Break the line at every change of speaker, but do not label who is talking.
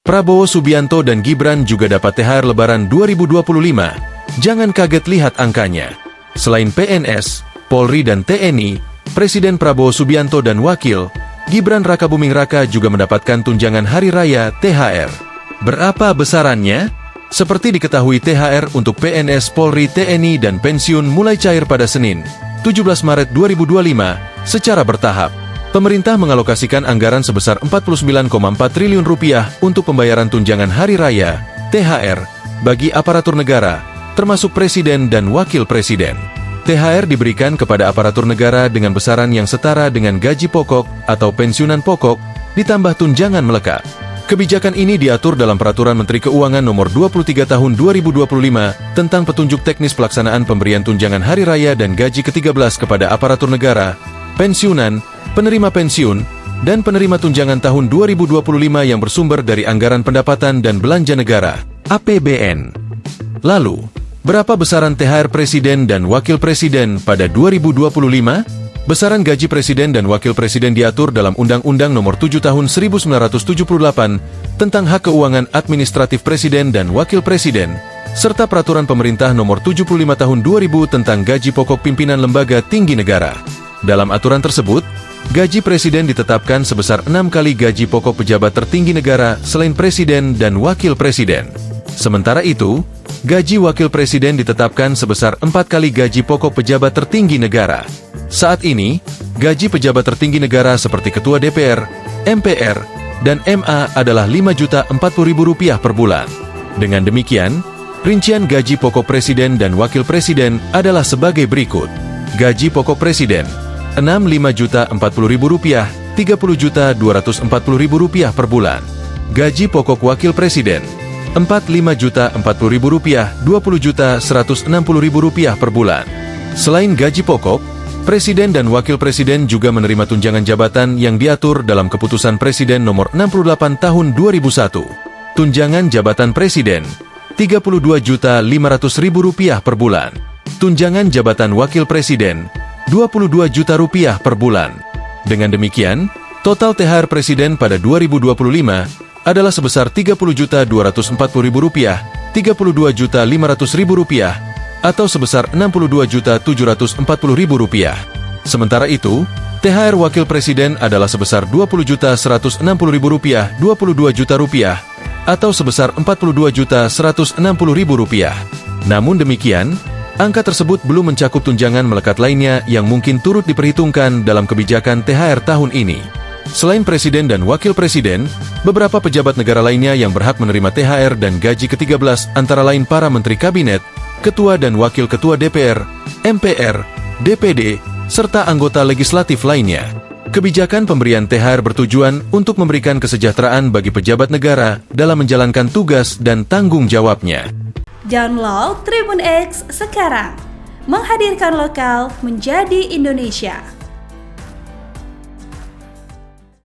Prabowo Subianto dan Gibran juga dapat THR Lebaran 2025. Jangan kaget lihat angkanya. Selain PNS, Polri dan TNI, Presiden Prabowo Subianto dan Wakil Gibran Rakabuming Raka juga mendapatkan tunjangan Hari Raya THR. Berapa besarannya? Seperti diketahui, THR untuk PNS, Polri, TNI, dan pensiun mulai cair pada Senin, 17 Maret 2025, secara bertahap. Pemerintah mengalokasikan anggaran sebesar Rp49,4 triliun untuk pembayaran tunjangan Hari Raya THR bagi aparatur negara, termasuk Presiden dan Wakil Presiden. THR diberikan kepada aparatur negara dengan besaran yang setara dengan gaji pokok atau pensiunan pokok, ditambah tunjangan melekat. Kebijakan ini diatur dalam Peraturan Menteri Keuangan Nomor 23 Tahun 2025 tentang petunjuk teknis pelaksanaan pemberian tunjangan Hari Raya dan gaji ke-13 kepada aparatur negara, pensiunan, penerima pensiun, dan penerima tunjangan tahun 2025 yang bersumber dari Anggaran Pendapatan dan Belanja Negara, APBN. Lalu, berapa besaran THR Presiden dan Wakil Presiden pada 2025? Besaran gaji Presiden dan Wakil Presiden diatur dalam Undang-Undang Nomor 7 Tahun 1978 tentang Hak Keuangan Administratif Presiden dan Wakil Presiden, serta Peraturan Pemerintah Nomor 75 Tahun 2000 tentang Gaji Pokok Pimpinan Lembaga Tinggi Negara. Dalam aturan tersebut, gaji Presiden ditetapkan sebesar 6 kali gaji pokok pejabat tertinggi negara selain Presiden dan Wakil Presiden. Sementara itu, gaji Wakil Presiden ditetapkan sebesar 4 kali gaji pokok pejabat tertinggi negara. Saat ini, gaji pejabat tertinggi negara seperti Ketua DPR, MPR, dan MA adalah Rp5.040.000 per bulan. Dengan demikian, rincian gaji pokok Presiden dan Wakil Presiden adalah sebagai berikut. Gaji pokok Presiden Rp65.040.000, Rp30.240.000 per bulan. Gaji pokok Wakil Presiden Rp45.040.000, Rp20.160.000 per bulan. Selain gaji pokok, Presiden dan Wakil Presiden juga menerima tunjangan jabatan yang diatur dalam Keputusan Presiden Nomor 68 Tahun 2001. Tunjangan jabatan Presiden Rp32.500.000 per bulan. Tunjangan jabatan Wakil Presiden Rp22 juta per bulan. Dengan demikian, total THR Presiden pada 2025 adalah sebesar Rp30.240.000, Rp32.500.000, atau sebesar Rp62.740.000. Sementara itu, THR Wakil Presiden adalah sebesar Rp20.160.000, Rp22 juta, atau sebesar Rp42.160.000. Namun demikian, angka tersebut belum mencakup tunjangan melekat lainnya yang mungkin turut diperhitungkan dalam kebijakan THR tahun ini. Selain Presiden dan Wakil Presiden, beberapa pejabat negara lainnya yang berhak menerima THR dan gaji ke-13 antara lain para Menteri Kabinet, Ketua dan Wakil Ketua DPR, MPR, DPD, serta anggota legislatif lainnya. Kebijakan pemberian THR bertujuan untuk memberikan kesejahteraan bagi pejabat negara dalam menjalankan tugas dan tanggung jawabnya.
Download Tribun X sekarang, menghadirkan lokal menjadi Indonesia.